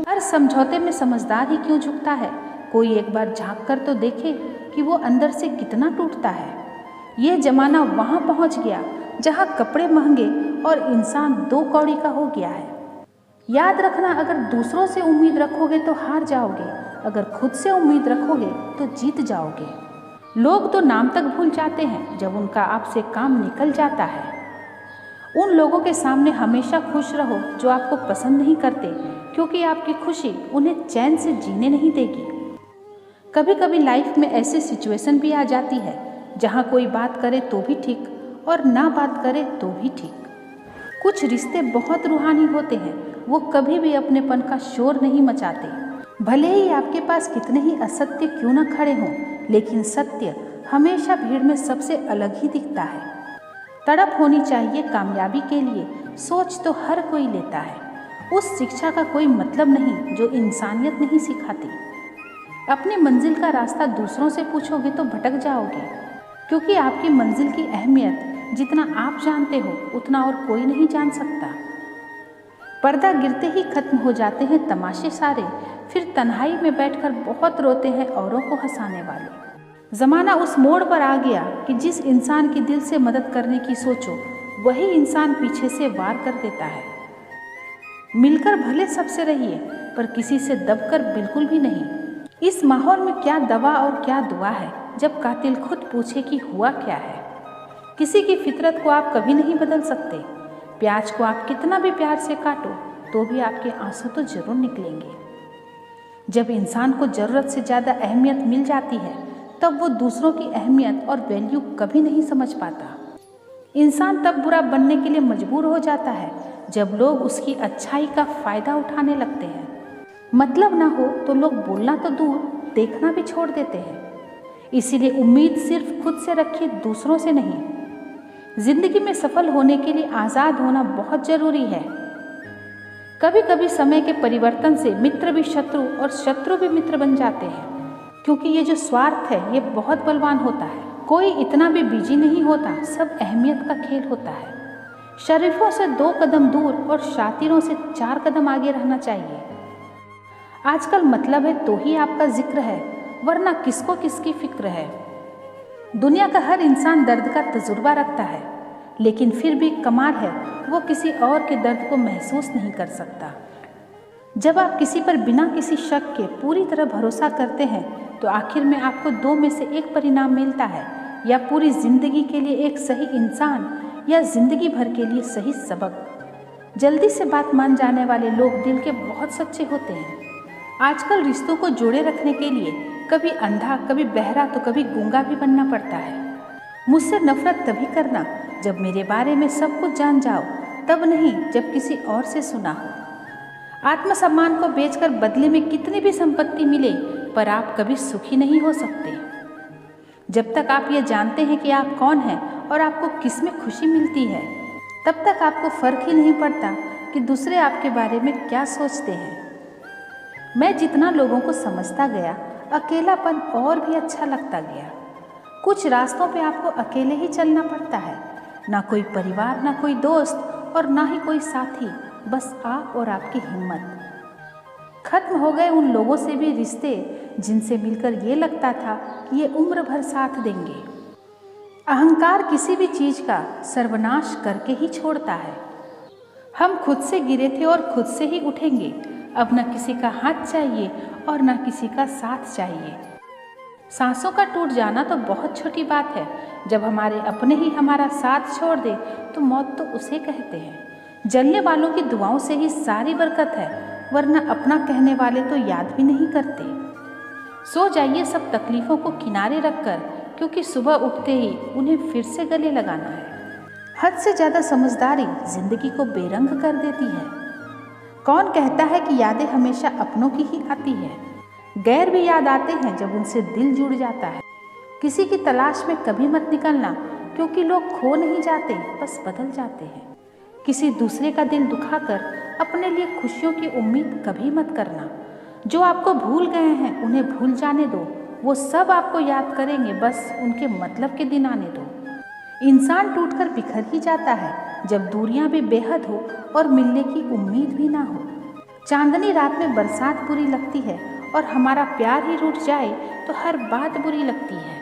हर समझौते में समझदार ही क्यों झुकता है? कोई एक बार झांक कर तो देखे कि वो अंदर से कितना टूटता है। ये जमाना वहाँ पहुँच गया जहाँ कपड़े महंगे और इंसान 2 कौड़ी का हो गया है। याद रखना, अगर दूसरों से उम्मीद रखोगे तो हार जाओगे, अगर खुद से उम्मीद रखोगे तो जीत जाओगे। लोग तो नाम तक भूल जाते हैं जब उनका आपसे काम निकल जाता है। उन लोगों के सामने हमेशा खुश रहो जो आपको पसंद नहीं करते, क्योंकि आपकी खुशी उन्हें चैन से जीने नहीं देगी। कभी कभी लाइफ में ऐसी सिचुएशन भी आ जाती है जहाँ कोई बात करे तो भी ठीक और ना बात करे तो भी ठीक। कुछ रिश्ते बहुत रूहानी होते हैं, वो कभी भी अपनेपन का शोर नहीं मचाते। भले ही आपके पास कितने ही असत्य क्यों न खड़े हों, लेकिन सत्य हमेशा भीड़ में सबसे अलग ही दिखता है। तड़प होनी चाहिए कामयाबी के लिए, सोच तो हर कोई लेता है। उस शिक्षा का कोई मतलब नहीं जो इंसानियत नहीं सिखाती। अपनी मंजिल का रास्ता दूसरों से पूछोगे तो भटक जाओगे, क्योंकि आपकी मंजिल की अहमियत जितना आप जानते हो उतना और कोई नहीं जान सकता। पर्दा गिरते ही खत्म हो जाते हैं तमाशे सारे, फिर तन्हाई में बैठकर बहुत रोते हैं औरों को हंसाने वाले। ज़माना उस मोड़ पर आ गया कि जिस इंसान की दिल से मदद करने की सोचो, वही इंसान पीछे से वार कर देता है। मिलकर भले सबसे रहिए, पर किसी से दबकर बिल्कुल भी नहीं। इस माहौल में क्या दवा और क्या दुआ है, जब कातिल खुद पूछे कि हुआ क्या है। किसी की फितरत को आप कभी नहीं बदल सकते। प्याज को आप कितना भी प्यार से काटो तो भी आपके आंसू तो जरूर निकलेंगे। जब इंसान को ज़रूरत से ज़्यादा अहमियत मिल जाती है, तब वो दूसरों की अहमियत और वैल्यू कभी नहीं समझ पाता। इंसान तब बुरा बनने के लिए मजबूर हो जाता है जब लोग उसकी अच्छाई का फ़ायदा उठाने लगते हैं। मतलब ना हो तो लोग बोलना तो दूर, देखना भी छोड़ देते हैं। इसीलिए उम्मीद सिर्फ खुद से रखिए, दूसरों से नहीं। जिंदगी में सफल होने के लिए आज़ाद होना बहुत ज़रूरी है। कभी कभी समय के परिवर्तन से मित्र भी शत्रु और शत्रु भी मित्र बन जाते हैं, क्योंकि ये जो स्वार्थ है ये बहुत बलवान होता है। कोई इतना भी बिजी नहीं होता, सब अहमियत का खेल होता है। शरीफों से 2 कदम दूर और शातिरों से 4 कदम आगे रहना चाहिए। आजकल मतलब है तो ही आपका जिक्र है, वरना किसको किसकी फिक्र है। दुनिया का हर इंसान दर्द का तजुर्बा रखता है, लेकिन फिर भी कमाल है वो किसी और के दर्द को महसूस नहीं कर सकता। जब आप किसी पर बिना किसी शक के पूरी तरह भरोसा करते हैं तो आखिर में आपको 2 में से एक परिणाम मिलता है, या पूरी जिंदगी के लिए एक सही इंसान, या जिंदगी भर के लिए सही सबक। जल्दी से बात मान जाने वाले लोग दिल के बहुत सच्चे होते हैं। आजकल रिश्तों को जोड़े रखने के लिए कभी अंधा, कभी बहरा, तो कभी गूंगा भी बनना पड़ता है। मुझसे नफरत तभी करना जब मेरे बारे में सब कुछ जान जाओ, तब नहीं जब किसी और से सुना हो। आत्मसम्मान को बेचकर बदले में कितनी भी संपत्ति मिले, पर आप कभी सुखी नहीं हो सकते। जब तक आप ये जानते हैं कि आप कौन हैं और आपको किस में खुशी मिलती है, तब तक आपको फर्क ही नहीं पड़ता कि दूसरे आपके बारे में क्या सोचते हैं। मैं जितना लोगों को समझता गया, अकेलापन और भी अच्छा लगता गया। कुछ रास्तों पे आपको अकेले ही चलना पड़ता है, ना कोई परिवार, ना कोई दोस्त और ना ही कोई साथी, बस आप और आपकी हिम्मत। खत्म हो गए उन लोगों से भी रिश्ते जिनसे मिलकर ये लगता था कि ये उम्र भर साथ देंगे। अहंकार किसी भी चीज़ का सर्वनाश करके ही छोड़ता है। हम खुद से गिरे थे और खुद से ही उठेंगे। अब न किसी का हाथ चाहिए और न किसी का साथ चाहिए। सांसों का टूट जाना तो बहुत छोटी बात है, जब हमारे अपने ही हमारा साथ छोड़ दे तो मौत तो उसे कहते हैं। जलने वालों की दुआओं से ही सारी बरकत है, वरना अपना कहने वाले तो याद भी नहीं करते। सो जाइए सब तकलीफ़ों को किनारे रखकर, क्योंकि सुबह उठते ही उन्हें फिर से गले लगाना है। हद से ज़्यादा समझदारी जिंदगी को बेरंग कर देती है। कौन कहता है कि यादें हमेशा अपनों की ही आती है? गैर भी याद आते हैं जब उनसे दिल जुड़ जाता है। किसी की तलाश में कभी मत निकलना, क्योंकि लोग खो नहीं जाते, बस बदल जाते हैं। किसी दूसरे का दिल दुखाकर अपने लिए खुशियों की उम्मीद कभी मत करना। जो आपको भूल गए हैं उन्हें भूल जाने दो, वो सब आपको याद करेंगे, बस उनके मतलब के दिन आने दो। इंसान टूटकर बिखर ही जाता है जब दूरियां भी बेहद हो और मिलने की उम्मीद भी ना हो। चांदनी रात में बरसात बुरी लगती है और हमारा प्यार ही रूठ जाए तो हर बात बुरी लगती है।